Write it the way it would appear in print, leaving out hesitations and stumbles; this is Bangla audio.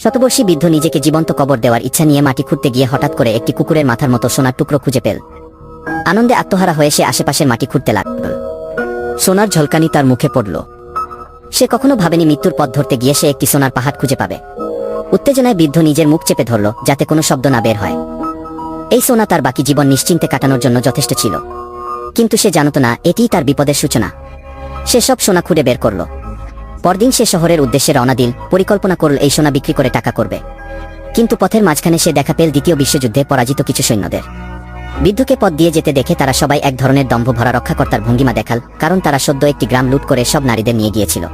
শতবর্ষী বৃদ্ধ নিজেকে জীবন্ত কবর দেওয়ার ইচ্ছা নিয়ে মাটি খুঁড়তে গিয়ে হঠাৎ করে একটি কুকুরের মাথার মতো সোনার টুকরো খুঁজে পেল। আনন্দে আত্মহারা হয়ে সে আশেপাশের মাটি খুঁড়তে লাগল। সোনার ঝলকানি তার মুখে পড়ল। সে কখনো ভাবেনি মৃত্যুর পথ ধরতে গিয়ে সে একটি সোনার পাহাড় খুঁজে পাবে। উত্তেজনায় বৃদ্ধ নিজের মুখ চেপে ধরল যাতে কোনো শব্দ না বের হয়। এই সোনা তার বাকি জীবন নিশ্চিন্তে কাটানোর জন্য যথেষ্ট ছিল, কিন্তু সে জানত না এটিই তার বিপদের সূচনা। সে সব সোনা খুঁড়ে বের করল। পরদিন সে শহরের উদ্দেশ্যে রওনা দিল, পরিকল্পনা করল এই সোনা বিক্রি করে টাকা করবে। কিন্তু পথের মাঝখানে সে দেখা পেল দ্বিতীয় বিশ্বযুদ্ধে পরাজিত কিছু সৈন্যদের। বৃদ্ধকে পথ দিয়ে যেতে দেখে তারা সবাই এক ধরনের দম্ভ ভরা রক্ষাকর্তার ভঙ্গিমা দেখাল, কারণ তারা সদ্য একটি গ্রাম লুট করে সব নারীদের নিয়ে গিয়েছিল।